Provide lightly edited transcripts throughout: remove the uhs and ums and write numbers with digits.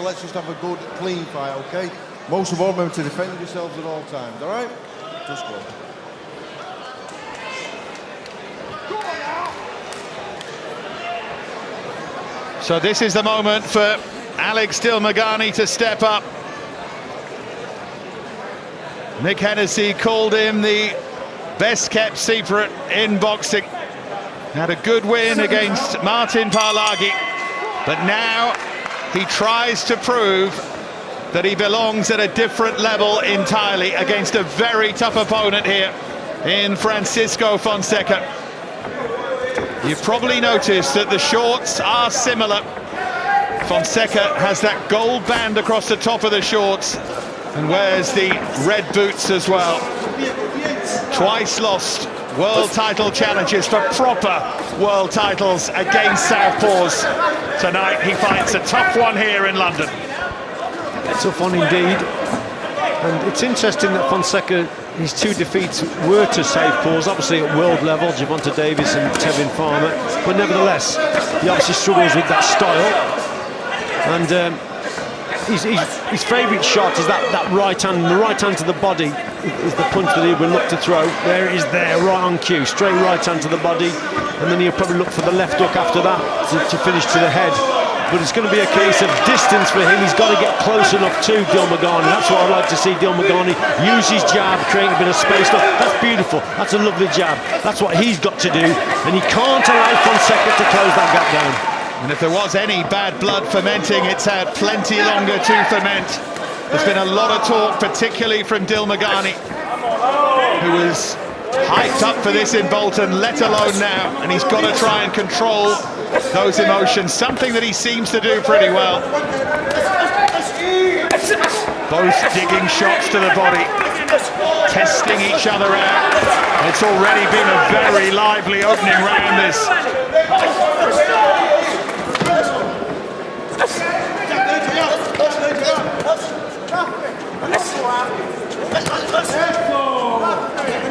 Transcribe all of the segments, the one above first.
so let's just have a good, clean fight, okay? Most of all, remember to defend yourselves at all times, all right? Just go. So this is the moment for Alex Dilmaghani to step up. Nick Hennessy called him the best-kept secret in boxing. Had a good win against Martin Parlagi, but now he tries to prove that he belongs at a different level entirely against a very tough opponent here in Francisco Fonseca. You've probably noticed that the shorts are similar. Fonseca has that gold band across the top of the shorts and wears the red boots as well. Twice lost world title challenges for proper world titles against southpaws. Tonight he fights a tough one here in London. A tough one indeed. And it's interesting that Fonseca, his two defeats were to southpaws, obviously at world level, Gervonta Davis and Tevin Farmer, but nevertheless, he obviously struggles with that style. And his favourite shot is that right hand, the right hand to the body is the punch that he will look to throw. There it is there, right on cue, straight right hand to the body, and then he'll probably look for the left hook after that to finish to the head. But it's going to be a case of distance for him. He's got to get close enough to Dilmaghani. That's what I'd like to see Dilmaghani use his jab, create a bit of space. That's beautiful. That's a lovely jab. That's what he's got to do. And he can't allow Fonseca to close that gap down. And if there was any bad blood fermenting, it's had plenty longer to ferment. There's been a lot of talk, particularly from Dilmaghani, who was hyped up for this in Bolton, let alone now. And he's got to try and control those emotions, something that he seems to do pretty well. Both digging shots to the body, testing each other out. It's already been a very lively opening round, this.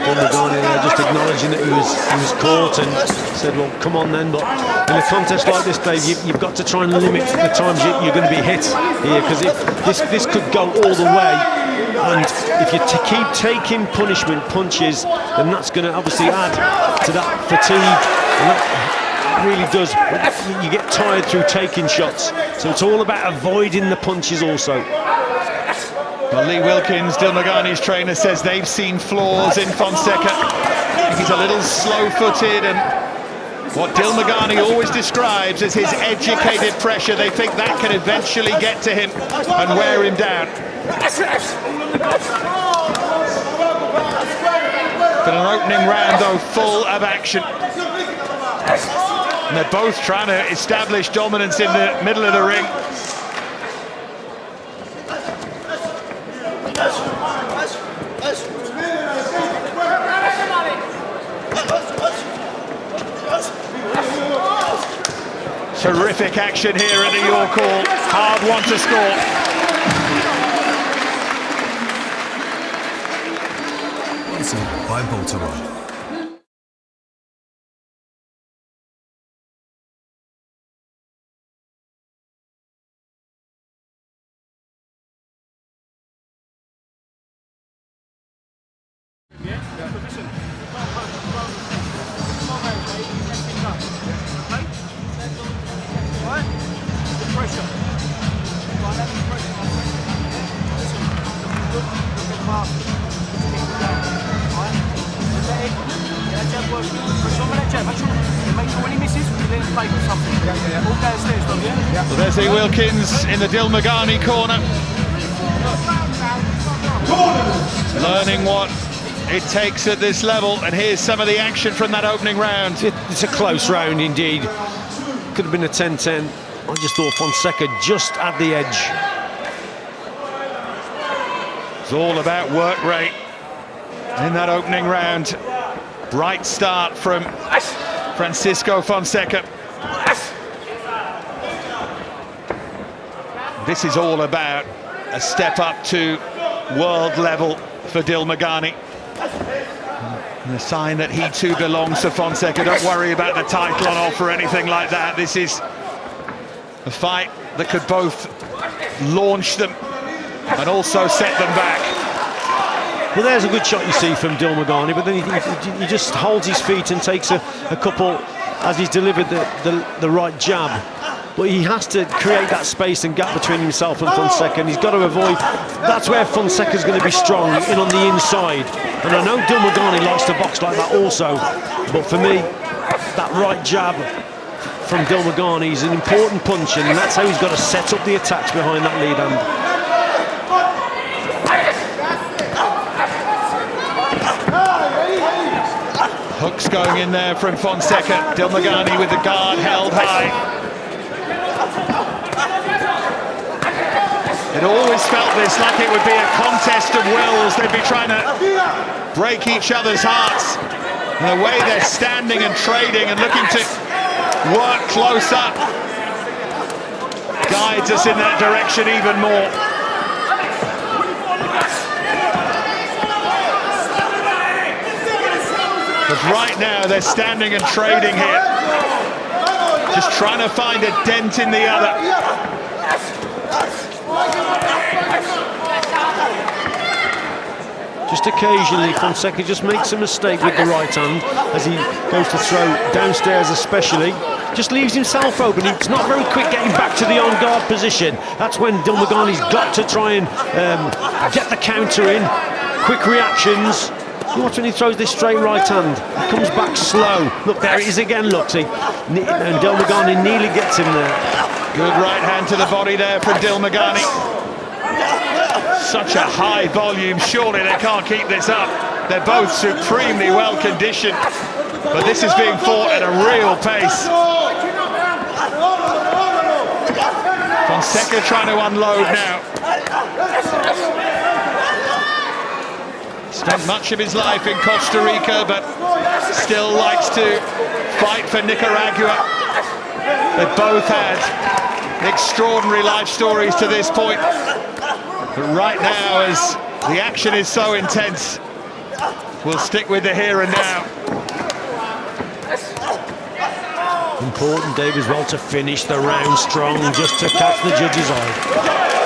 Dilmaghani there just acknowledging that he was caught and said, well, come on then. But in a contest like this, Dave, you've got to try and limit the times you're going to be hit here, because this could go all the way. And if you keep taking punishment punches, then that's going to obviously add to that fatigue. And that really does. You get tired through taking shots. So it's all about avoiding the punches also. Well, Lee Wilkins, Dilmaghani's trainer, says they've seen flaws in Fonseca. He's a little slow-footed, and what Dilmaghani always describes as his educated pressure, they think that can eventually get to him and wear him down. But an opening round, though, full of action. And they're both trying to establish dominance in the middle of the ring. Terrific action here at the York Hall. Hard one to score. Sponsored by Bolton. Well, there's Lee Wilkins in the Dilmaghani corner, learning what it takes at this level, and here's some of the action from that opening round. It's a close round indeed. Could have been a 10-10. I just thought Fonseca just at the edge. It's all about work rate in that opening round. Bright start from Francisco Fonseca. This is all about a step up to world level for Dilmaghani. And a sign that he too belongs to Fonseca. Don't worry about the title on offer or anything like that. This is a fight that could both launch them and also set them back. Well, there's a good shot you see from Dilmaghani, but then he just holds his feet and takes a couple as he's delivered the right jab. But he has to create that space and gap between himself and Fonseca, and he's got to avoid. That's where Fonseca's going to be strong, in on the inside. And I know Dilmaghani likes to box like that also, but for me, that right jab from Dilmaghani is an important punch, and that's how he's got to set up the attacks behind that lead hand. Hooks going in there from Fonseca. Dilmaghani with the guard held high. It always felt this like it would be a contest of wills. They'd be trying to break each other's hearts. And the way they're standing and trading and looking to work close up guides us in that direction even more. Because right now they're standing and trading here, just trying to find a dent in the other. Just occasionally Fonseca just makes a mistake with the right hand as he goes to throw downstairs, especially. Just leaves himself open. It's not very quick getting back to the on-guard position. That's when Dilmaghani's got to try and get the counter in. Quick reactions. You watch when he throws this straight right hand. He comes back slow. Look, there it is again, look, see. And Dilmaghani nearly gets him there. Good right hand to the body there from Dilmaghani. Such a high volume, surely they can't keep this up. They're both supremely well conditioned, but this is being fought at a real pace. Fonseca trying to unload now. Spent much of his life in Costa Rica, but still likes to fight for Nicaragua. They both had extraordinary life stories to this point. But right now, as the action is so intense, we'll stick with the here and now. Important, Dave, as well, to finish the round strong, just to catch the judge's eye.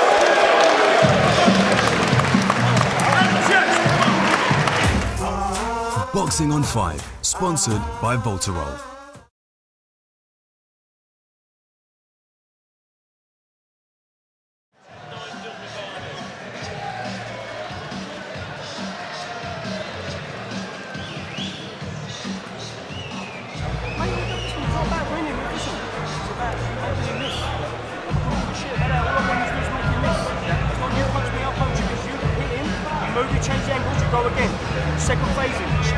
Boxing on 5, sponsored by Voltarol. Second phasing, use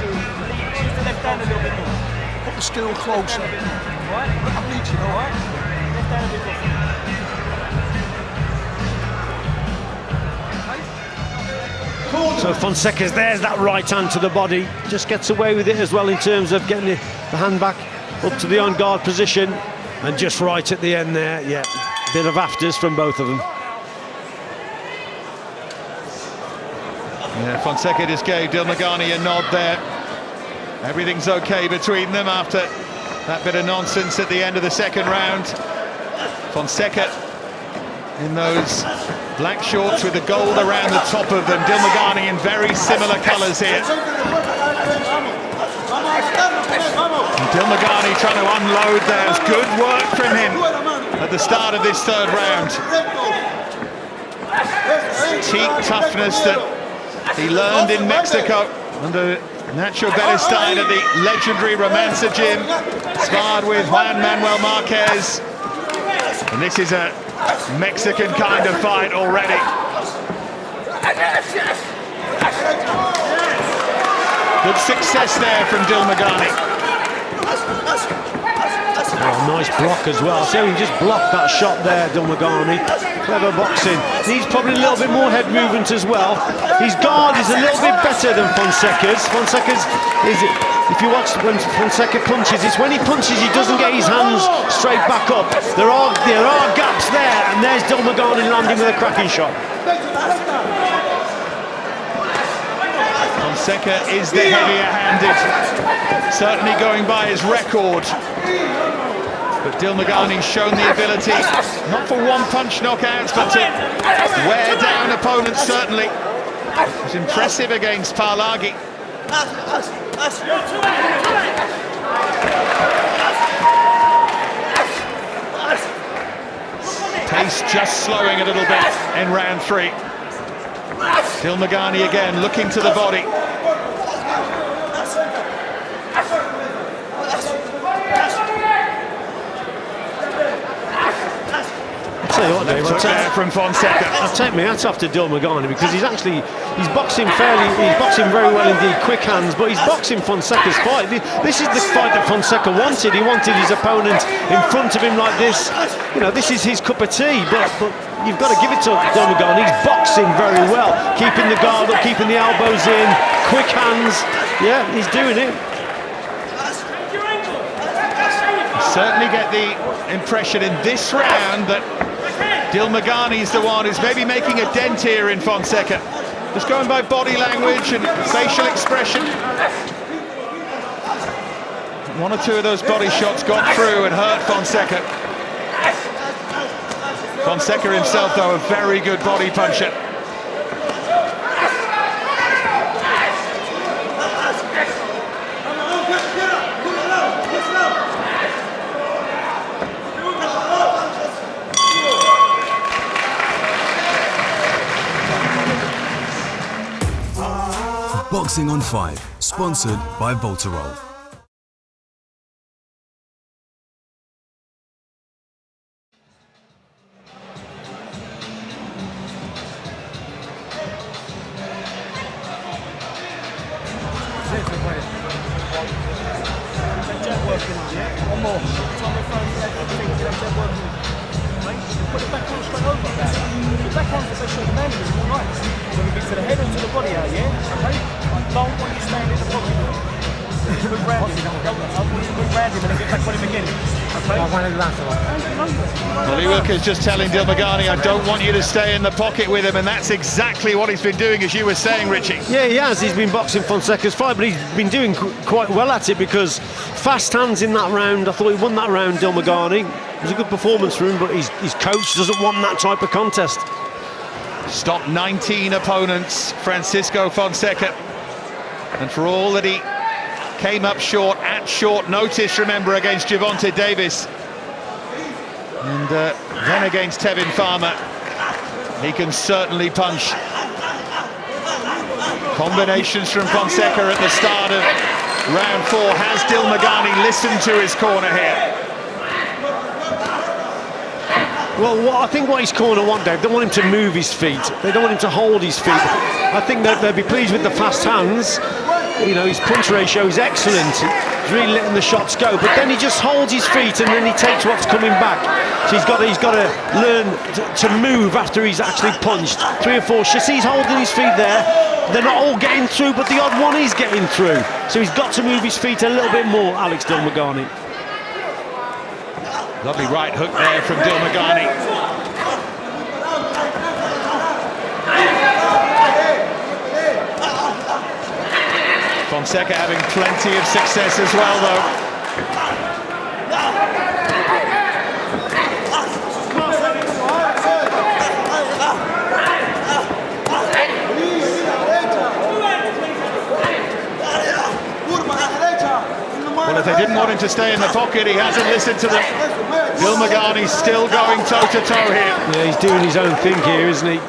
the left hand a little bit more. Put the steel closer. Right? I'm reaching, all right? Left hand a bit more. So Fonseca's, there's that right hand to the body. Just gets away with it as well in terms of getting the hand back up to the on-guard position. And just right at the end there, yeah, bit of afters from both of them. Yeah, Fonseca just gave Dilmaghani a nod there. Everything's okay between them after that bit of nonsense at the end of the second round. Fonseca in those black shorts with the gold around the top of them. Dilmaghani in very similar colours here. And Dilmaghani trying to unload there. It was good work from him at the start of this third round. Teak toughness that he learned in Mexico under Nacho Beristain at the legendary Romancer Gym, sparred with Juan Manuel Marquez. And this is a Mexican kind of fight already. Good success there from Dilmaghani. Oh, nice block as well. So he just blocked that shot there, Dilmaghani. Clever boxing. Needs probably a little bit more head movement as well. His guard is a little bit better than Fonseca's. Fonseca's is, if you watch when Fonseca punches, it's when he punches he doesn't get his hands straight back up. There are gaps there, and there's Dilmaghani landing with a cracking shot. Fonseca is the heavier-handed, certainly going by his record. But Dilmaghani's shown the ability, not for one-punch knockouts, but to wear down opponents, certainly. It was impressive against Parlagi. Pace just slowing a little bit in round 3. Dilmaghani again looking to the body. I'll tell you what, Dave, From Fonseca. I'll take my hat off to Dilmaghani because he's boxing very well indeed, quick hands, but he's boxing Fonseca's fight. This is the fight that Fonseca wanted. He wanted his opponent in front of him like this. You know, this is his cup of tea, but you've got to give it to Dilmaghani. He's boxing very well, keeping the guard up, keeping the elbows in, quick hands. Yeah, he's doing it. Certainly get the impression in this round that Dilmaghani's the one who's maybe making a dent here in Fonseca. Just going by body language and facial expression. One or two of those body shots got through and hurt Fonseca. Fonseca himself, though, a very good body puncher. Boxing on 5, sponsored by Voltarol. One more. Put it back on straight over. The back arm's the best shot of the man, all right. Whether it be to the head or to the body out, yeah? Okay? I don't want you staying in the pocket. Move round him. I want you to move round him and then get back on him again. Okay? Well, Lee Wilker's just telling Dilmaghani, I don't want you to stay in the pocket with him, and that's exactly what he's been doing, as you were saying, Richie. Yeah, he has. He's been boxing Fonseca's fight, but he's been doing quite well at it because fast hands in that round. I thought he won that round, Dilmaghani. It was a good performance for him, but his coach doesn't want that type of contest. Stopped 19 opponents, Francisco Fonseca. And for all that he came up short at short notice, remember, against Gervonta Davis. And then against Tevin Farmer, he can certainly punch. Combinations from Fonseca at the start of round 4. Has Dilmaghani listened to his corner here? Well, I think what his corner want, Dave, they want him to move his feet. They don't want him to hold his feet. I think that they'll be pleased with the fast hands. You know, his punch ratio is excellent. He's really letting the shots go. But then he just holds his feet and then he takes what's coming back. So he's got to learn to move after he's actually punched. 3 or 4 shots. He's holding his feet there. They're not all getting through, but the odd one is getting through. So he's got to move his feet a little bit more, Alex Dilmaghani. Lovely right hook there from Dilmaghani. Fonseca having plenty of success as well, though. Well, if they didn't want him to stay in the pocket, he hasn't listened to them. Dilmaghani's still going toe-to-toe here. Yeah, he's doing his own thing here, isn't he?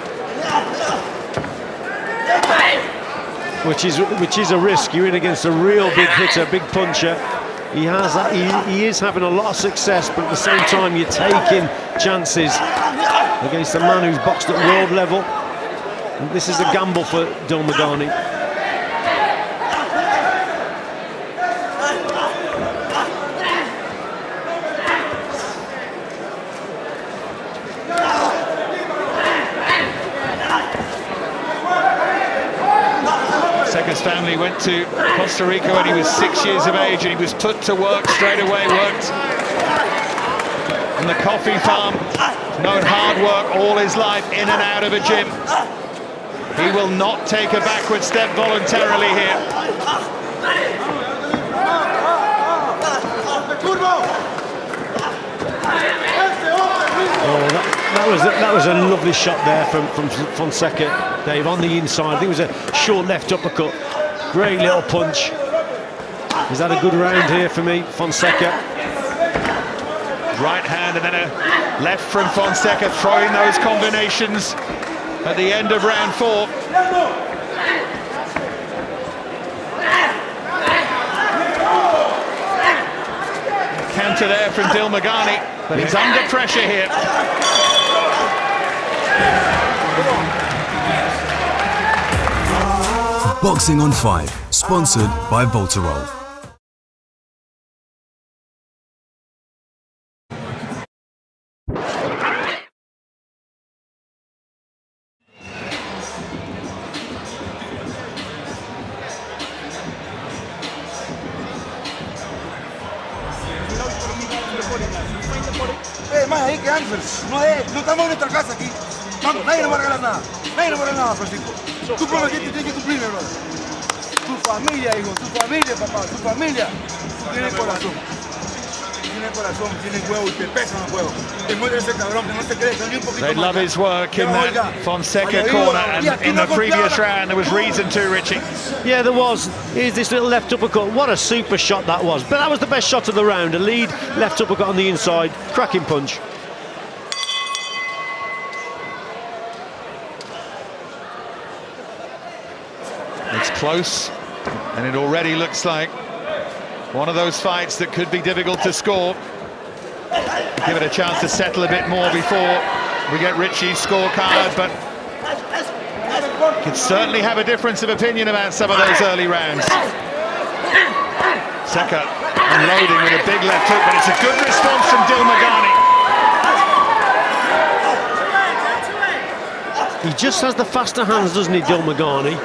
Which is a risk. You're in against a real big hitter, big puncher. He has that. He is having a lot of success, but at the same time, you're taking chances against a man who's boxed at world level. And this is a gamble for Dilmaghani. Fonseca's family went to Costa Rica when he was 6 years of age, and he was put to work straight away. Worked on the coffee farm, known hard work all his life, in and out of a gym. He will not take a backward step voluntarily here. Oh, that was a lovely shot there from Fonseca, Dave, on the inside. I think it was a short left uppercut. Great little punch. Is that a good round here for me, Fonseca? Right hand and then a left from Fonseca, throwing those combinations at the end of round 4. Counter there from Dilmaghani, but he's under pressure here. Boxing on 5, sponsored by Voltarol. Más ahí que Ángel, no estamos en nuestra casa aquí. Vamos, nadie nos va a regalar nada. Nadie nos va a regalar nada, Francisco. Tú prometiste, tienes que cumplir, brother. Tu familia, hijo, tu familia, papá, tu familia. Tú tienes corazón. Tienes corazón, tienes huevo y te pesan los huevos. Demuestra ese cabrón que no se cree, ni un poquito They más. love his work in that Fonseca corner, and in the previous round there was reason to, Richie. Yeah, there was. Here's this little left uppercut. What a super shot that was. But that was the best shot of the round. A lead left uppercut on the inside. Cracking punch. It's close, and it already looks like one of those fights that could be difficult to score. Give it a chance to settle a bit more before we get Richie's scorecard, but could certainly have a difference of opinion about some of those early rounds. Seka unloading with a big left hook, but it's a good response from Dilmaghani. He just has the faster hands, doesn't he, Dilmaghani?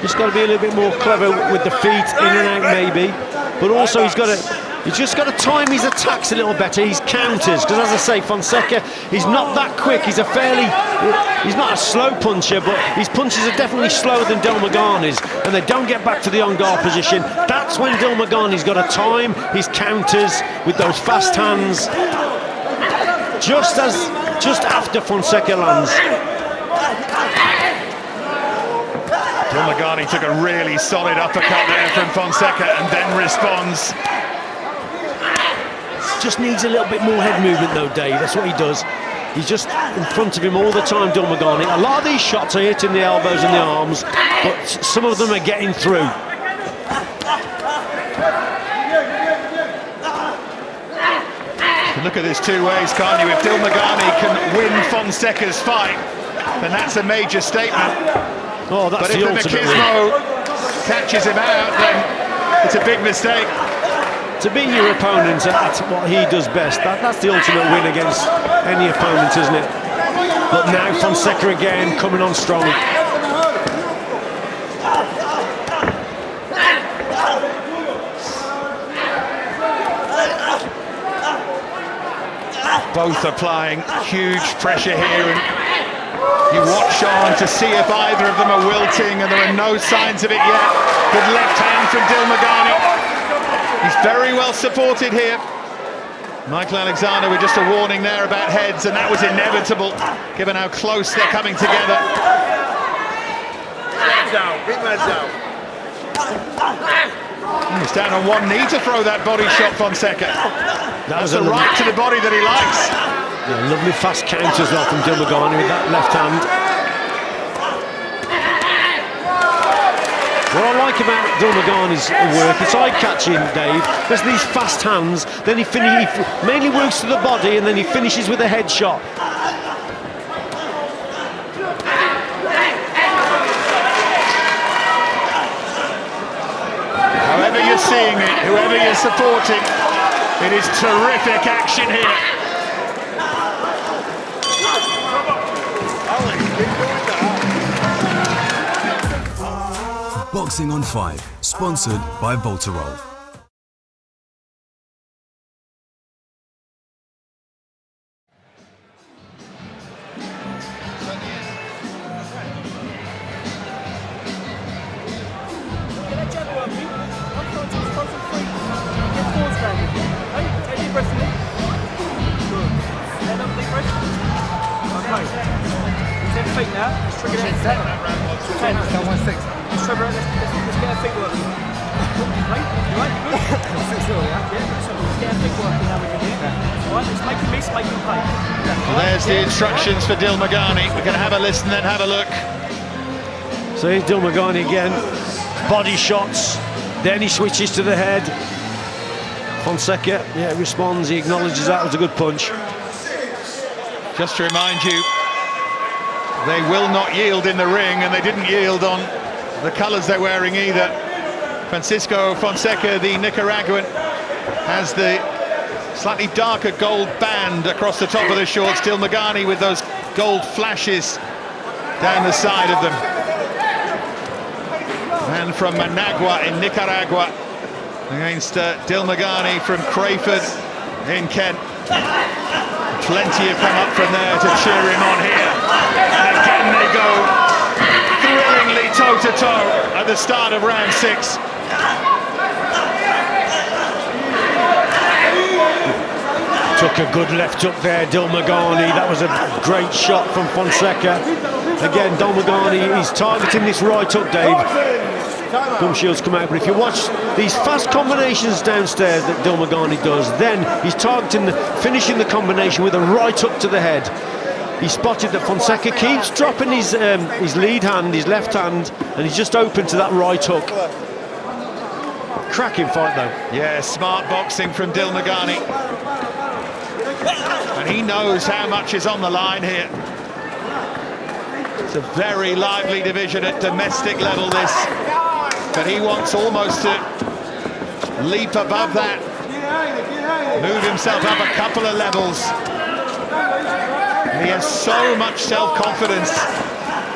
Just got to be a little bit more clever with the feet, in and out maybe. But also he's just got to time his attacks a little better, his counters, because as I say, Fonseca, he's not that quick. He's not a slow puncher, but his punches are definitely slower than Dilmaghanis, and they don't get back to the on-guard position. That's when Dilmaghanis got to time his counters with those fast hands, just after Fonseca lands. Dilmaghani took a really solid uppercut there from Fonseca and then responds. Just needs a little bit more head movement though, Dave. That's what he does. He's just in front of him all the time, Dilmaghani. A lot of these shots are hitting the elbows and the arms, but some of them are getting through. Look at this two ways, can't you? If Dilmaghani can win Fonseca's fight, then that's a major statement. Oh, that's but if the Machismo catches him out, then it's a big mistake. To beat your opponent at what he does best, that's the ultimate win against any opponent, isn't it? But now Fonseca again coming on strong. Both applying huge pressure here, and you watch on to see if either of them are wilting, and there are no signs of it yet. Good left hand from Dilmaghani. He's very well supported here. Michael Alexander with just a warning there about heads, and that was inevitable given how close they're coming together. He's down on one knee to throw that body shot, Fonseca. That's the right to the body that he likes. Yeah, lovely fast counters as well from Dilmaghani with that left hand. What I like about Dilmaghani's work, it's eye-catching, Dave. There's these fast hands, then he mainly works to the body, and then he finishes with a head shot. However you're seeing it, whoever you're supporting, it is terrific action here. Boxing on 5, sponsored by Voltarol. feet now. Let's trigger that. 10. Let's trigger it. Let's get our feet working. Right? You right? You good? Yeah. So let's get our feet working now we can do. All right, let's make him miss, make him pay. Well, there's the instructions for Dilmaghani. We're going to have a listen, then have a look. So here's Dilmaghani again. Body shots. Then he switches to the head. Fonseca, yeah, responds. He acknowledges that was a good punch. Just to remind you, they will not yield in the ring, and they didn't yield on the colours they're wearing either. Francisco Fonseca, the Nicaraguan, has the slightly darker gold band across the top of the shorts. Dilmaghani with those gold flashes down the side of them. And from Managua in Nicaragua against Dilmaghani from Crayford in Kent. Plenty have come up from there to cheer him on here. And again they go thrillingly toe-to-toe at the start of round 6. Took a good left hook there, Dilmaghani. That was a great shot from Fonseca. Again, Dilmaghani, he's targeting this right hook, Dave. Gum shields come out, but if you watch these fast combinations downstairs that Dilmaghani does, then he's targeting, finishing the combination with a right hook to the head. He spotted that Fonseca keeps dropping his lead hand, his left hand, and he's just open to that right hook. Cracking fight though. Yeah, smart boxing from Dilmaghani. And he knows how much is on the line here. It's a very lively division at domestic level, this. But he wants almost to leap above that, move himself up a couple of levels. And he has so much self-confidence,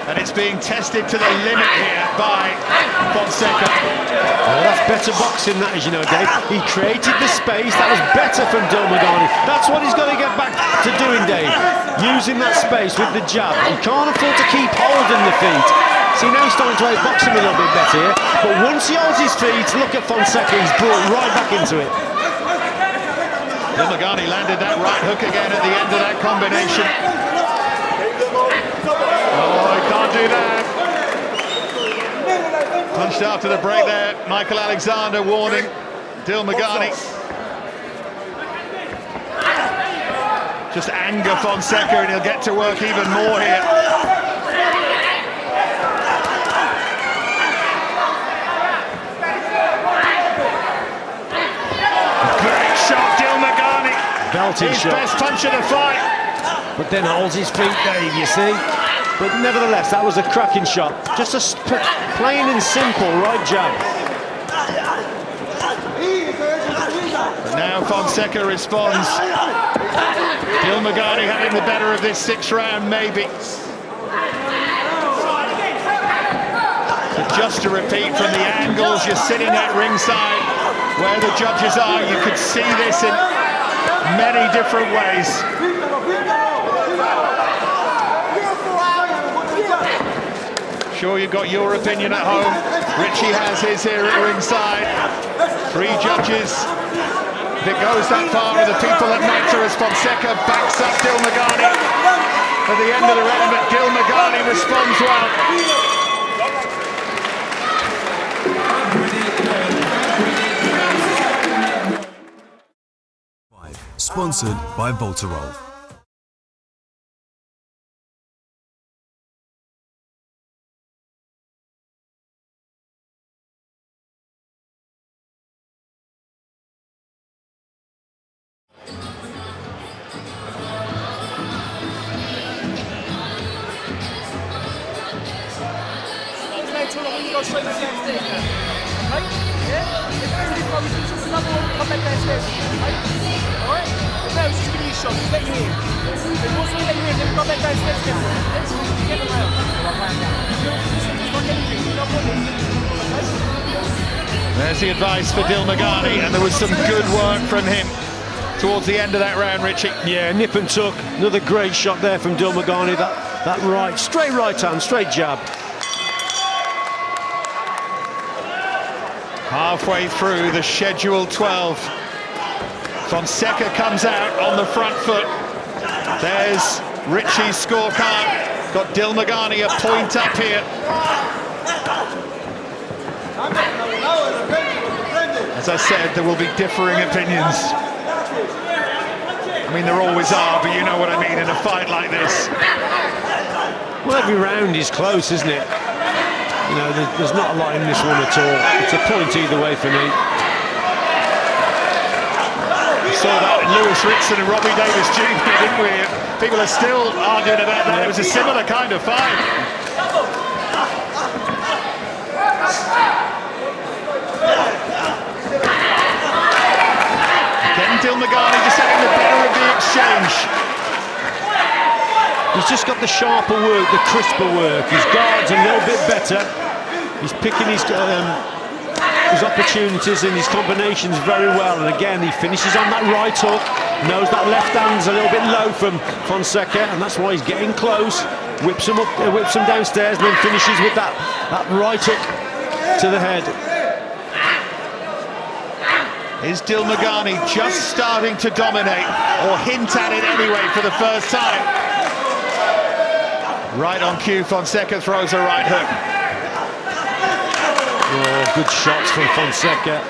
and it's being tested to the limit here by Fonseca. Well, that's better boxing, that is, you know, Dave. He created the space. That was better from Dilmaghani. That's what he's got to get back to doing, Dave. Using that space with the jab. He can't afford to keep holding the feet. See, now he's starting to outbox him a little bit better here. But once he holds his feet, look at Fonseca. He's brought right back into it. Dilmaghani landed that right hook again at the end of that combination. Oh, he can't do that. Punched after the break there. Michael Alexander warning Dilmaghani. Just anger Fonseca, and he'll get to work even more here. Great shot, Dilmaghani. Belting His shot. best punch of the fight. But then holds his feet, Dave, you see. But nevertheless, that was a cracking shot. Just a plain and simple right jab. But now Fonseca responds. Dilmaghani having the better of this 6th round, maybe. But just to repeat, from the angles you're sitting at ringside, where the judges are, you could see this in many different ways. Sure, you've got your opinion at home. Richie has his here at ringside. 3 judges. If it goes that far with the people that matter, as Fonseca backs up Dilmaghani at the end of the round, but Dilmaghani responds well. Sponsored by Voltarol. Straight downstairs now. Okay? Yeah? If there's any problems, just another one, come back downstairs. Okay? Alright? If no, just give you a shot, just let you in. If once we let you in, then come back downstairs again. Let's get around. Just like anything, you don't want it. Okay? There's the advice for Dilmaghani, and there was some good work from him towards the end of that round, Richie. Yeah, nip and tuck. Another great shot there from Dilmaghani. That right, straight right hand, straight jab. Halfway through the scheduled 12. Fonseca comes out on the front foot. There's Richie's scorecard. Got Dilmaghani a point up here. As I said, there will be differing opinions. I mean, there always are, but you know what I mean in a fight like this. Well, every round is close, isn't it? You know, there's not a lot in this one at all. It's a point either way for me. We saw that in Lewis Ritson and Robbie Davis Jr., didn't we? People are still arguing about that. It was a similar kind of fight. Again, Dilmaghani just having the better of the exchange. He's just got the sharper work, the crisper work. His guard's a little bit better. He's picking his opportunities and his combinations very well. And again, he finishes on that right hook. Knows that left hand's a little bit low from Fonseca, and that's why he's getting close. Whips him up, whips him downstairs, and then finishes with that right hook to the head. Is Dilmaghani just starting to dominate, or hint at it anyway for the first time? Right on cue, Fonseca throws a right hook. Oh, good shots from Fonseca.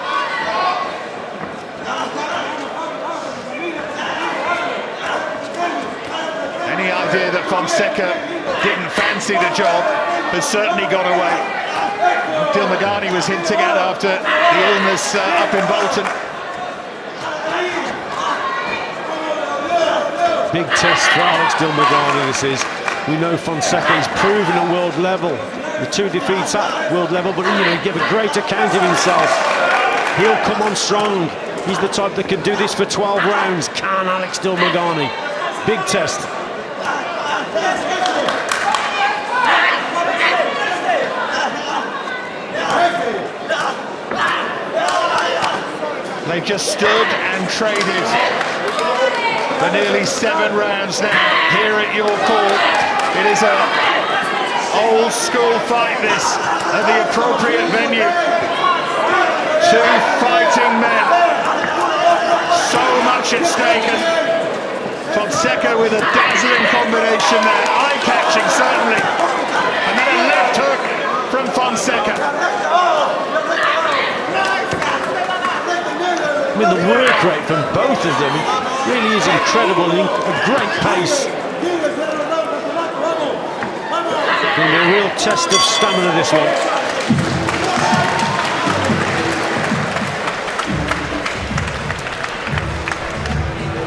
Any idea that Fonseca didn't fancy the job has certainly gone away. Dilmaghani was hinting at after the illness up in Bolton. Big test for Alex Dilmaghani, this is. We know Fonseca is proven at world level. The 2 defeats at world level, but you know, he gave a great account of himself. He'll come on strong. He's the type that can do this for 12 rounds. Can Alex Dilmaghani? Big test. They've just stood and traded for nearly 7 rounds now here at your call. It is a old school fight, this, at the appropriate venue. 2 fighting men, so much at stake, and Fonseca with a dazzling combination there, eye-catching certainly, and then a left hook from Fonseca. I mean, the work rate from both of them really is incredible, a great pace. And a real test of stamina, this one.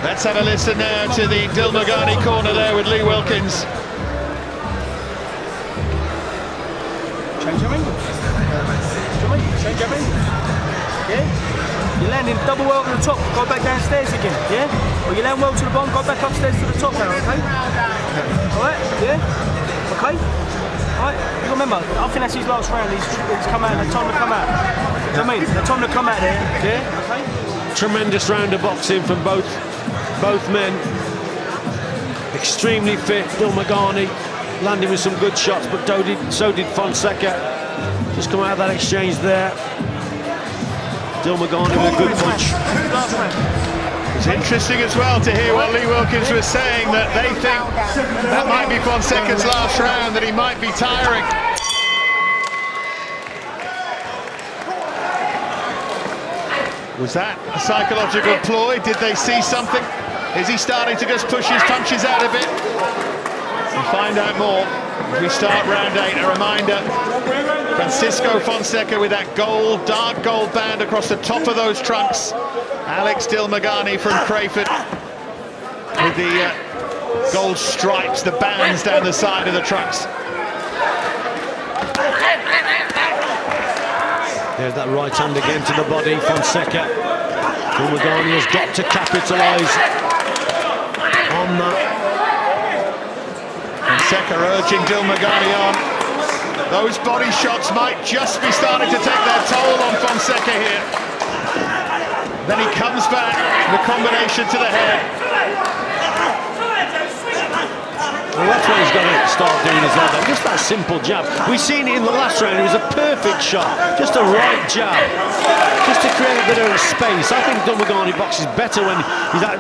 Let's have a listen now to the Dilmaghani corner there with Lee Wilkins. Change your angle. Change your angle. Yeah? You're landing double well over the top, go back downstairs again, yeah? Or you land well to the bottom, go back upstairs to the top now, okay? Alright, yeah? Okay? Alright, you remember, I think that's his last round, he's come out, the time to come out. You know what I mean? The time to come out there, yeah? Okay? Tremendous round of boxing from both men. Extremely fit, Dilmaghani landing with some good shots, but so did Fonseca. Just come out of that exchange there. Dilmaghani with a good punch. It's interesting as well to hear what Lee Wilkins was saying, that they think that might be Fonseca's last round, that he might be tiring. Was that a psychological ploy? Did they see something? Is he starting to just push his punches out a bit? We'll find out more as we start round 8. A reminder, Francisco Fonseca with that gold, dark gold band across the top of those trunks. Alex Dilmaghani from Crayford with the gold stripes, the bands down the side of the trunks. There's that right hand again to the body, Fonseca. Dilmaghani has got to capitalise on that. Fonseca urging Dilmaghani on. Those body shots might just be starting to take their toll on Fonseca here. Then he comes back, the combination to the head. Well, that's what he's got to start doing as well, though. Just that simple jab. We've seen it in the last round. It was a perfect shot. Just a right jab. Just to create a bit of space. I think Dilmaghani boxes better when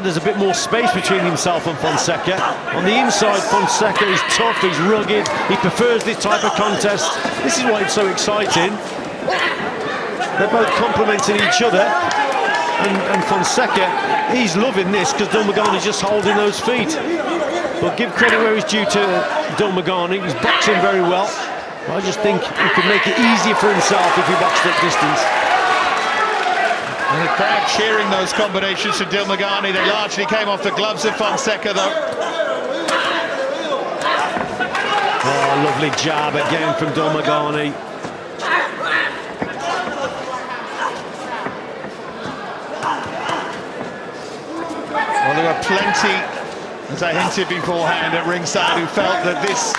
there's a bit more space between himself and Fonseca. On the inside, Fonseca is tough, he's rugged. He prefers this type of contest. This is why it's so exciting. They're both complementing each other. And Fonseca, he's loving this because Dilmaghani's just holding those feet. But give credit where it's due to Dilmaghani. He's boxing very well. I just think he could make it easier for himself if he boxed at distance. And the crowd cheering those combinations for Dilmaghani. They largely came off the gloves of Fonseca, though. Oh, lovely jab again from Dilmaghani. Well, there were plenty, as I hinted beforehand, at ringside who felt that this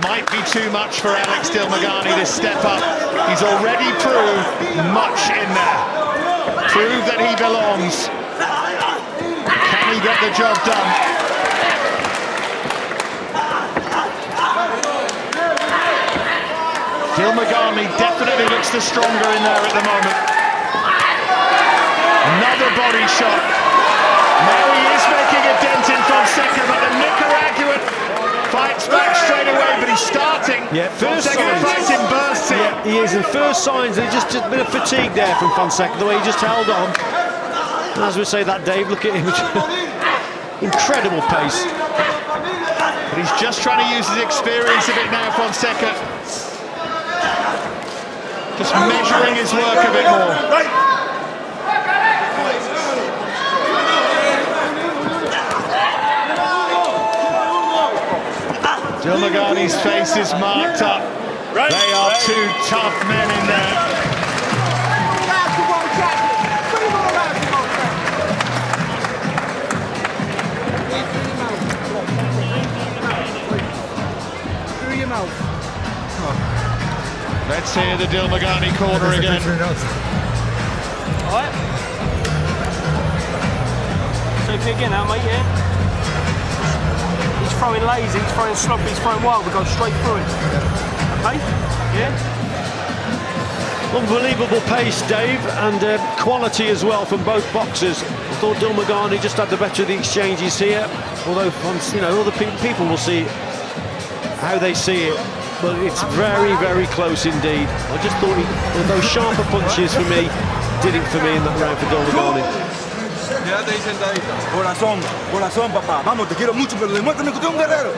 might be too much for Alex Dilmaghani, this step up. He's already proved much in there. Proved that he belongs. Can he get the job done? Dilmaghani definitely looks the stronger in there at the moment. Another body shot. Now he is making a dent in Fonseca, but the Nicaraguan fights back straight away, but he's starting. Yeah, first Fonseca fights in bursts here. Yeah, he is in first signs. There's just a bit of fatigue there from Fonseca, the way he just held on. And as we say that, Dave, look at him. Incredible pace. But he's just trying to use his experience a bit now, Fonseca. Just measuring his work a bit more. Dilmaghani's face is marked up. They are two tough men in there. Let's hear the Dilmaghani corner again. Alright. So if you again now, mate, yeah? He's throwing lazy, he's throwing sloppy, he's throwing wild, we go straight through it. Okay? Yeah? Unbelievable pace, Dave, and quality as well from both boxers. I thought Dilmaghani just had the better of the exchanges here, although other people will see how they see it. But it's very, very close indeed. I just thought those sharper punches for me did it for me in that round for Dilmaghani. Quédate ahí sentadito. Corazón, corazón, papá. Vamos, te quiero mucho, pero demuéstrame que usted es un guerrero.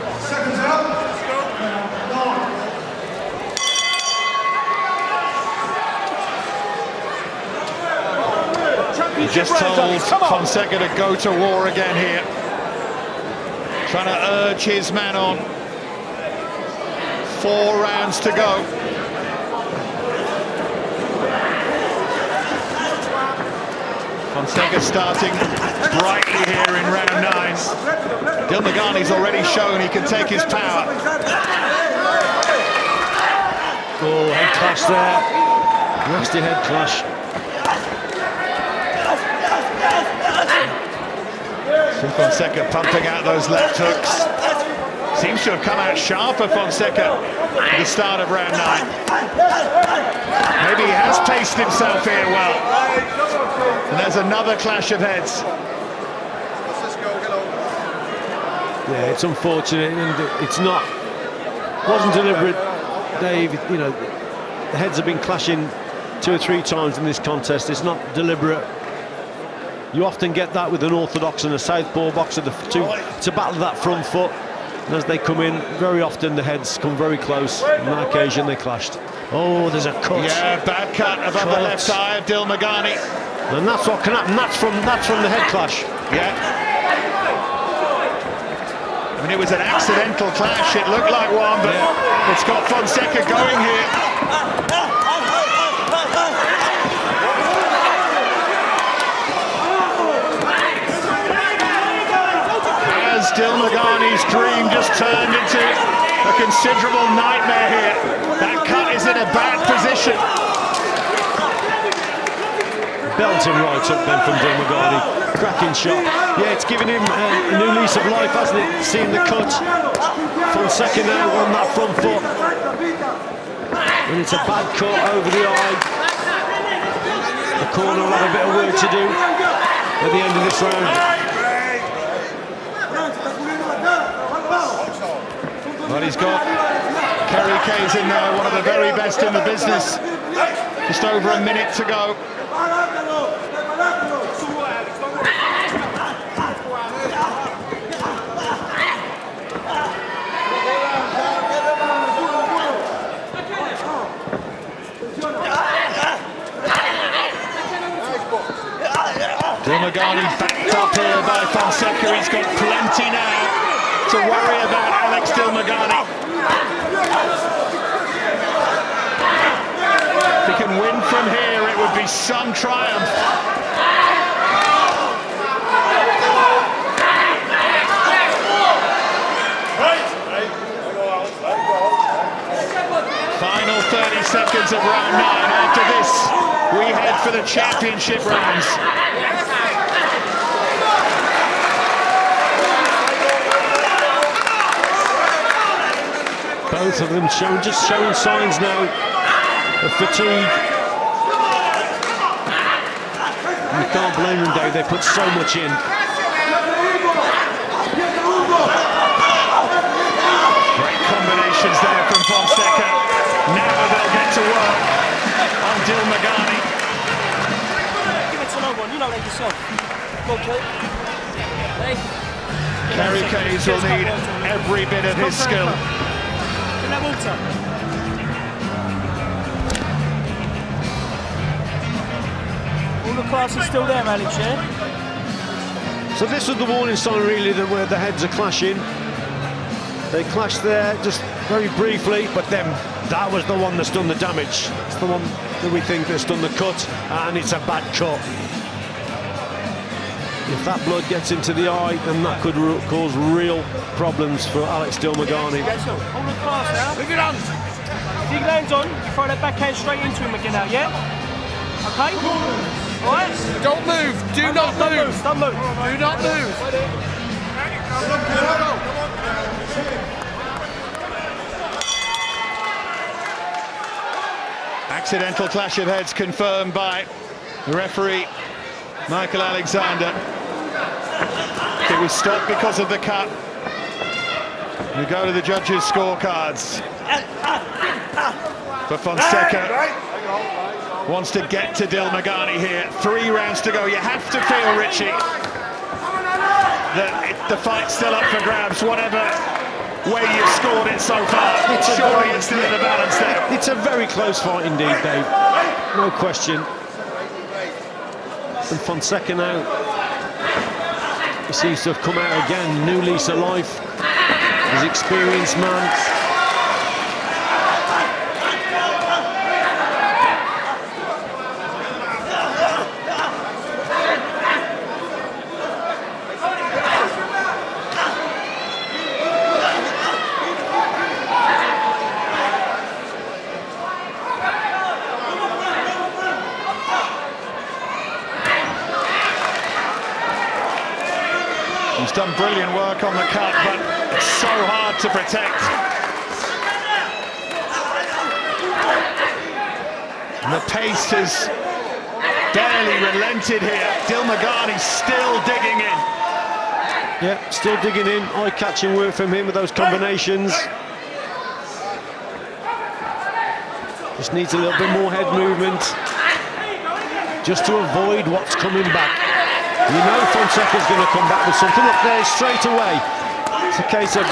He just told Fonseca to go to war again here. Trying to urge his man on. 4 rounds to go. Fonseca starting brightly here in round 9. Dilmaghani's already shown he can take his power. Oh, head clash there. Nasty head clash. Fonseca pumping out those left hooks. Seems to have come out sharper, Fonseca, at the start of round 9. Maybe he has paced himself here well. And there's another clash of heads. Yeah, it's unfortunate, and wasn't deliberate, Dave. The heads have been clashing 2 or 3 times in this contest. It's not deliberate. You often get that with an orthodox and a southpaw boxer. It's a battle of that front foot. And as they come in, very often the heads come very close. On that occasion, they clashed. Oh, there's a cut. Yeah, bad cut above the left eye of Dilmaghani. And that's what can happen. That's from the head clash. Yeah. I mean, it was an accidental clash. It looked like one, but it's got Fonseca going here. Dilmaghani's dream just turned into a considerable nightmare here. That cut is in a bad position. Belting right up then from Dilmaghani. Cracking shot. Yeah, it's given him a new lease of life, hasn't it? Seeing the cut. Fonseca now on that front foot. And it's a bad cut over the eye. The corner will have a bit of work to do at the end of this round. Well, he's got Kerry Kayes in there, one of the very best in the business. Just over a minute to go. Dilmaghani backed up here by Fonseca. He's got plenty now to worry about Alex Dilmaghani. If he can win from here, it would be some triumph. Final 30 seconds of round 9. After this, we head for the championship rounds. Both of them just showing signs now of fatigue. You can't blame them, Dave. They put so much in. Great combinations there from Fonseca. Now they'll get to work on Dilmaghani. Give it to no one, you know that yourself. Go, Kate. Hey. Kerry Kayes will need every bit of his skill. In that water. All the class is still there, Alex, yeah? So this was the warning sign, really, that where the heads are clashing. They clashed there just very briefly, but then that was the one that's done the damage. It's the one that we think that's done the cut, and it's a bad cut. If that blood gets into the eye, then that could cause real problems for Alex Dilmaghani. Hold the class now. Move your hands. Dig your hands on, you throw that backhand straight into him again now, yeah? Okay? Alright? Don't move. Do not move. Don't move. Do not move. Accidental clash of heads confirmed by the referee, Michael Alexander. It was stopped because of the cut. We go to the judges' scorecards. But Fonseca wants to get to Dilmaghani here. 3 rounds to go. You have to feel, Richie, that the fight's still up for grabs, whatever way you've scored it so far. Surely it's still in the balance there. It's a very close fight indeed, Dave. No question. And Fonseca now, he seems to have come out again, new lease of life. He's an experienced man. He's done brilliant work on the cut, but it's so hard to protect. And the pace has barely relented here. Dilmaghani still digging in. Yeah, still digging in. Eye-catching work from him with those combinations. Just needs a little bit more head movement, just to avoid what's coming back. You know Fonseca's going to come back with something. Look there, straight away. It's a case of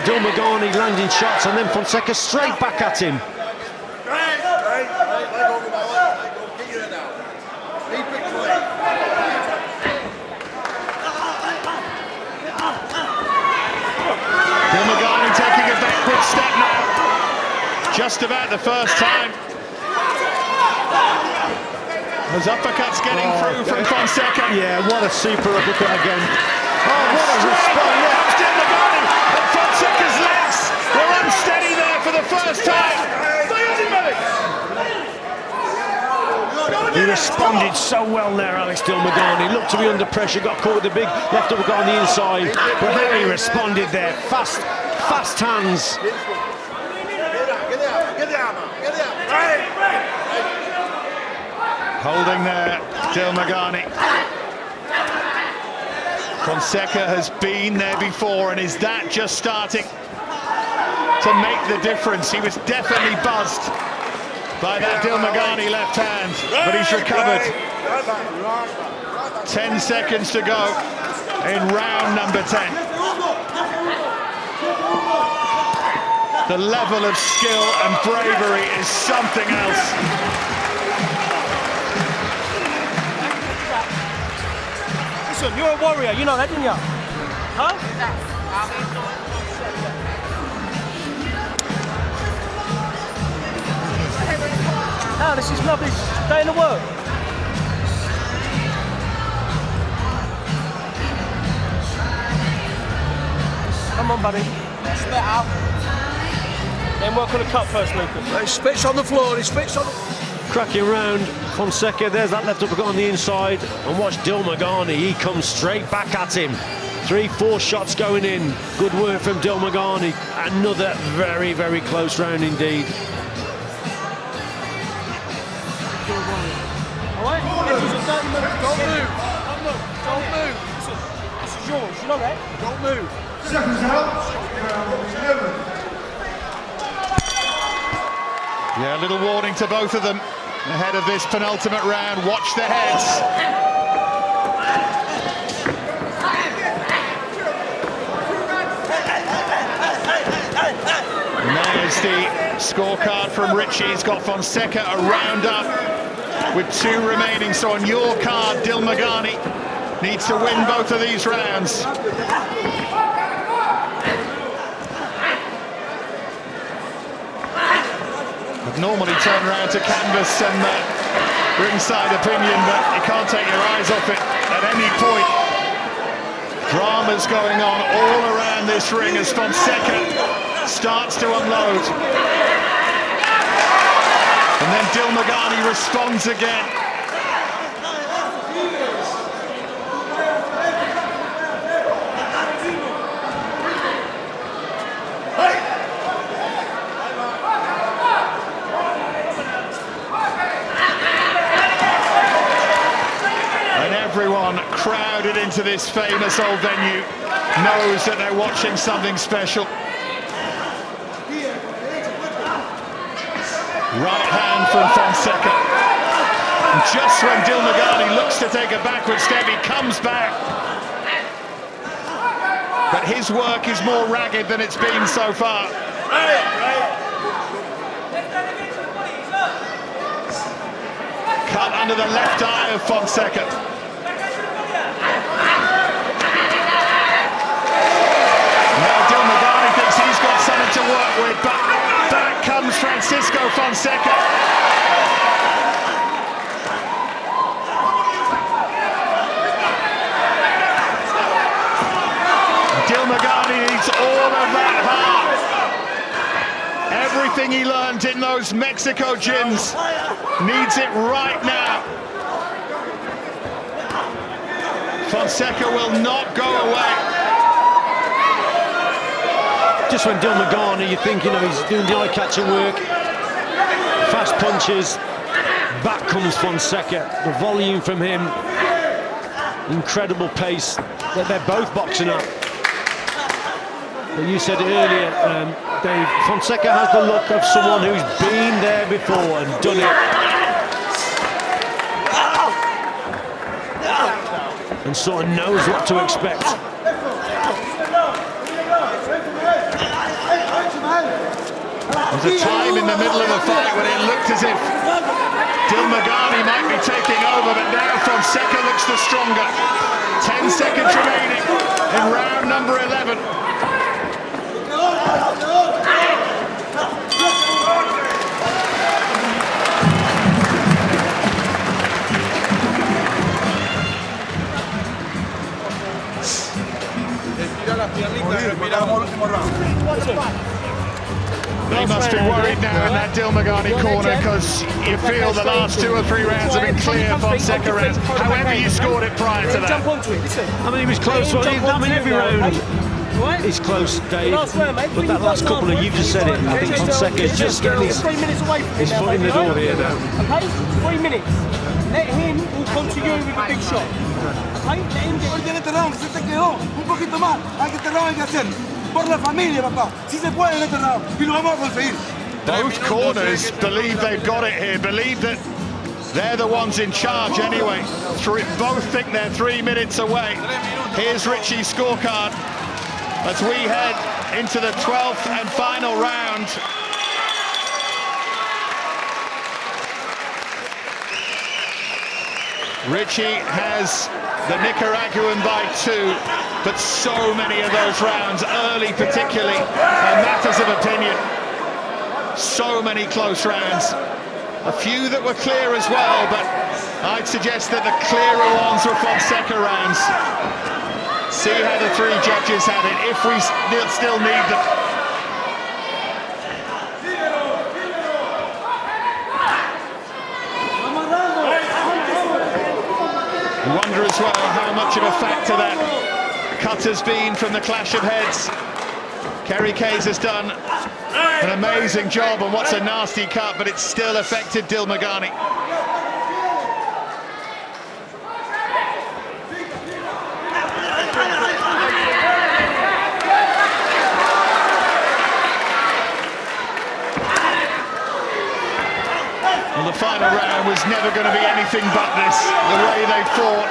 Dilmaghani landing shots and then Fonseca straight back at him. Dilmaghani taking a backward step now. Just about the first time. Those uppercuts getting through from Fonseca. Yeah, what a super uppercut again. Oh, what a response. Comes Dilmaghani, and Fonseca's legs were unsteady there for the first time. He responded so well there, Alex Dilmaghani. Looked to be under pressure, got caught with the big left uppercut on the inside, but there he responded there. Fast fast hands. Holding there, Dilmaghani. Fonseca has been there before, and is that just starting to make the difference? He was definitely buzzed by that Dilmaghani left hand, but he's recovered. 10 seconds to go in round number 10. The level of skill and bravery is something else. Listen, you're a warrior, you know that, didn't you? Huh? Oh, this is lovely day in the work. Come on, buddy. Spit out. Then work on the cut first, Lucas. He spits on the floor, he spits on the... Cracking round, Fonseca, there's that left uppercut on the inside, and watch Dilmaghani, he comes straight back at him. 3-4 shots going in, good work from Dilmaghani. Another very, very close round indeed. Alright? This is a dirty move. Don't move. Don't move. Listen, this is yours, you know that? Don't move. Yeah, a little warning to both of them ahead of this penultimate round. Watch the heads. And there's the scorecard from Richie. He's got Fonseca a round up with 2 remaining. So on your card, Dilmaghani needs to win both of these rounds. Would normally turn around to canvas some ringside opinion, but you can't take your eyes off it at any point. Drama's going on all around this ring as Fonseca starts to unload. And then Dilmaghani responds again. Everyone crowded into this famous old venue knows that they're watching something special. Right hand from Fonseca. And just when Dilmaghani looks to take a backward step, he comes back. But his work is more ragged than it's been so far. Cut under the left eye of Fonseca. Dilmaghani thinks he's got something to work with, but back comes Francisco Fonseca. Dilmaghani needs all of that heart. Everything he learned in those Mexico gyms needs it right now. Fonseca will not go away. Just when Dilmaghani, you think, you know, he's doing the eye-catching work, fast punches, back comes Fonseca, the volume from him, incredible pace, they're both boxing up. But you said it earlier, Dave, Fonseca has the look of someone who's been there before and done it. And sort of knows what to expect. There's a time in the middle of the fight when it looked as if Dilmaghani might be taking over, but now Fonseca looks the stronger. 10 seconds remaining in round number 11. He must be worried now in that Dilmaghani corner, because you feel the last 2 or 3 rounds have been clear Fonseca rounds. However you scored it prior to that. Jump onto it, listen. I mean, he was close. I mean, every round is close, Dave. Last round, mate. But that last couple of, you just said it. I think Fonseca's just getting his 3 minutes away from his foot in the door here now. Okay? 3 minutes. Let him will come to you with a big shot. Okay? Let him get... Oye, en este round que se te quedó un poquito más. Hay que este round hay que hacer. Por la familia, papá. Si se puede en este round. Y lo vamos a conseguir. Both corners believe they've got it here, believe that they're the ones in charge anyway. Both think they're 3 minutes away. Here's Richie's scorecard as we head into the 12th and final round. Richie has the Nicaraguan by 2, but so many of those rounds, early particularly, are matters of opinion. So many close rounds. A few that were clear as well, but I'd suggest that the clearer ones were Fonseca rounds. See how the 3 judges have it, if we still need them. You wonder as well how much of a factor that cut has been from the clash of heads. Kerry Kayes has done an amazing job on what's a nasty cut, but it's still affected Dilmaghani. Well, the final round was never going to be anything but this, the way they fought.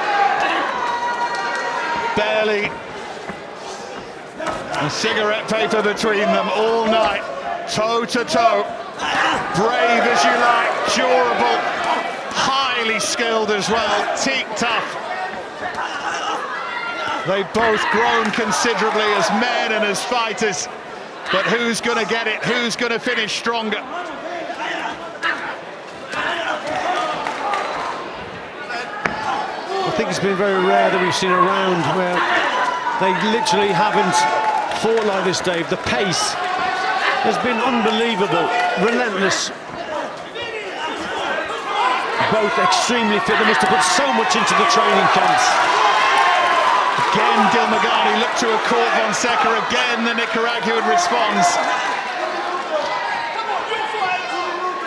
Barely a cigarette paper between them all night, toe to toe. Brave as you like, durable, highly skilled as well, teak tough. They've both grown considerably as men and as fighters, but who's going to get it? Who's going to finish stronger? I think it's been very rare that we've seen a round where they literally haven't fought like this, Dave. The pace has been unbelievable, relentless. Both extremely fit. They must have put so much into the training camps. Again, Dilmaghani looked to have caught Fonseca. Again, the Nicaraguan responds.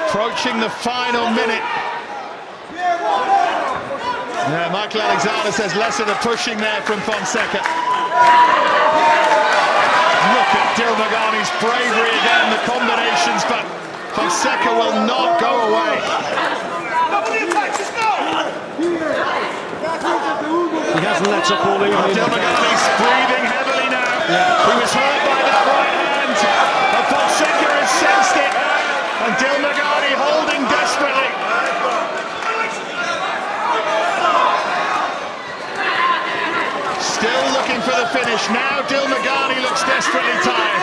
Approaching the final minute. Yeah, Michael Alexander says less of the pushing there from Fonseca. Look at Dilmaghani's bravery again, the combinations, but Fonseca will not go away. He hasn't let up all evening. Dilmaghani's breathing heavily now. Yeah. He was hurt by that right hand, but Fonseca has sensed it, and Dilmaghani holding desperately. Still looking for the finish. Now Dilmaghani looks desperately tired.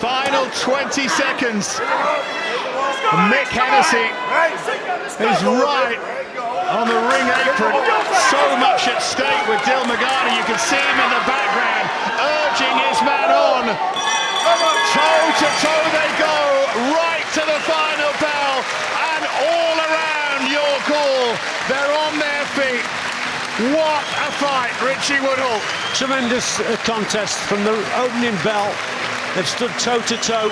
Final 20 seconds. Mick Hennessy is right on the ring apron. So much at stake with Dilmaghani. You can see him in the background, urging his man on. Toe to toe they go, right to the final bell, and all around your call. They're on their feet. What a fight, Richie Woodhall. Tremendous contest from the opening bell. They've stood toe to toe.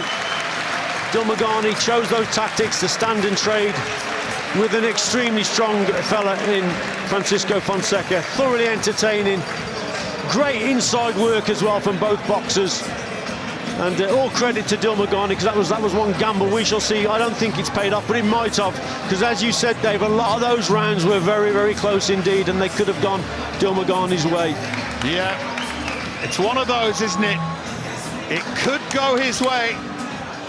Dilmaghani chose those tactics to stand and trade with an extremely strong fella in Francisco Fonseca. Thoroughly entertaining. Great inside work as well from both boxers. And all credit to Dilmaghani, because that was one gamble. We shall see. I don't think it's paid off, but it might have, because as you said, Dave, a lot of those rounds were very, very close indeed, and they could have gone Dilmaghani's way. Yeah, it's one of those, isn't it? It could go his way,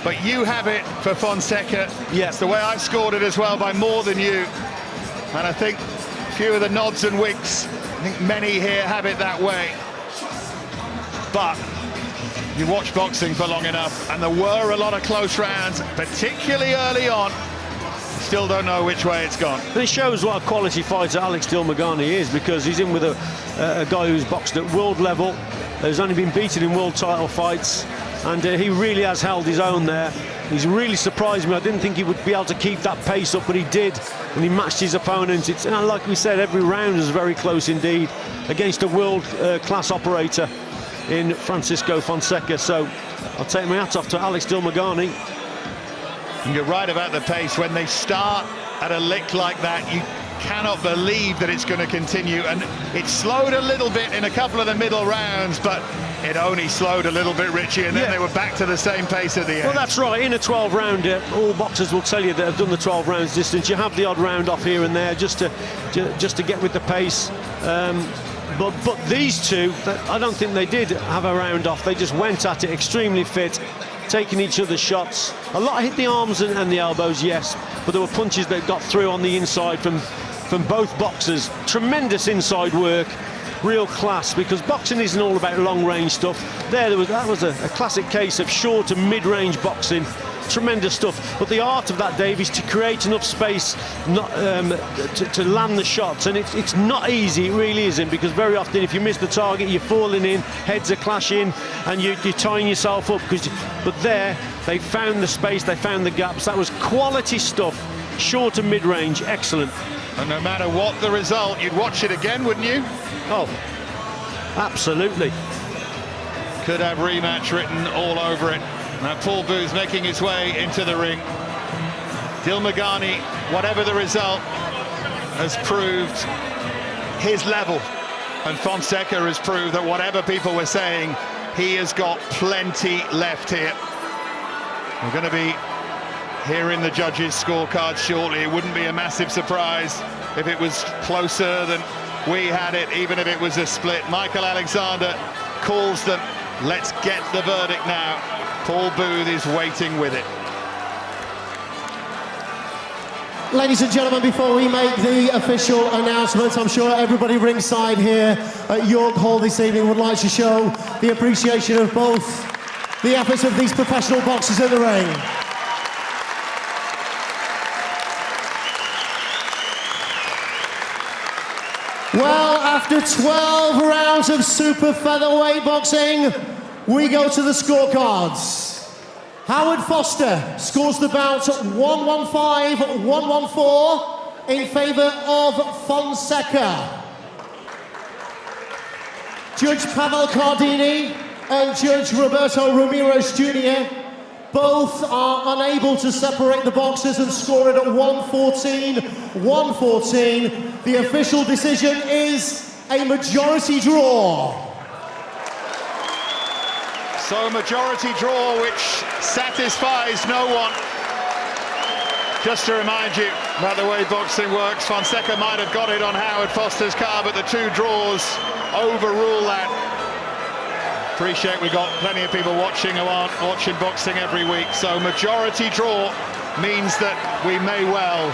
but you have it for Fonseca. Yeah. It's the way I've scored it as well, by more than you. And I think a few of the nods and winks, I think many here have it that way. But you watch boxing for long enough, and there were a lot of close rounds, particularly early on. Still don't know which way it's gone. But it shows what a quality fighter Alex Dilmaghani is, because he's in with a guy who's boxed at world level, who's only been beaten in world title fights, and he really has held his own there. He's really surprised me. I didn't think he would be able to keep that pace up, but he did, and he matched his opponent. It's, like we said, every round was very close indeed against a world-class operator in Francisco Fonseca. So I'll take my hat off to Alex Dilmaghani. And you're right about the pace. When they start at a lick like that, you cannot believe that it's going to continue. And it slowed a little bit in a couple of the middle rounds, but it only slowed a little bit, Richie, and then they were back to the same pace at the end. Well, that's right. In a 12 rounder, all boxers will tell you that have done the 12 rounds distance. You have the odd round off here and there just to get with the pace. But these two, I don't think they did have a round off. They just went at it extremely fit, taking each other's shots. A lot hit the arms and the elbows, yes, but there were punches that got through on the inside from both boxers. Tremendous inside work, real class, because boxing isn't all about long-range stuff. That was a classic case of short and mid-range boxing. Tremendous stuff, but the art of that, Dave, is to create enough space to land the shots, and it's not easy. It really isn't, because very often if you miss the target, you're falling in, heads are clashing, and you're tying yourself up. But there, they found the space, they found the gaps. That was quality stuff, short and mid-range, excellent. And no matter what the result, you'd watch it again, wouldn't you? Oh, absolutely. Could have rematch written all over it. Now Paul Booth making his way into the ring. Dilmaghani, whatever the result, has proved his level. And Fonseca has proved that whatever people were saying, he has got plenty left here. We're going to be hearing the judges' scorecards shortly. It wouldn't be a massive surprise if it was closer than we had it, even if it was a split. Michael Alexander calls them. Let's get the verdict now. Paul Booth is waiting with it. Ladies and gentlemen, before we make the official announcement, I'm sure everybody ringside here at York Hall this evening would like to show the appreciation of both the efforts of these professional boxers in the ring. Well, after 12 rounds of super featherweight boxing, we go to the scorecards. Howard Foster scores the bout 115-114 in favour of Fonseca. Judge Pavel Cardini and Judge Roberto Ramirez Jr. both are unable to separate the boxers and score it at 114-114. The official decision is a majority draw. So a majority draw which satisfies no one. Just to remind you about the way boxing works, Fonseca might have got it on Howard Foster's car, but the two draws overrule that. Appreciate we've got plenty of people watching who aren't watching boxing every week, so majority draw means that we may well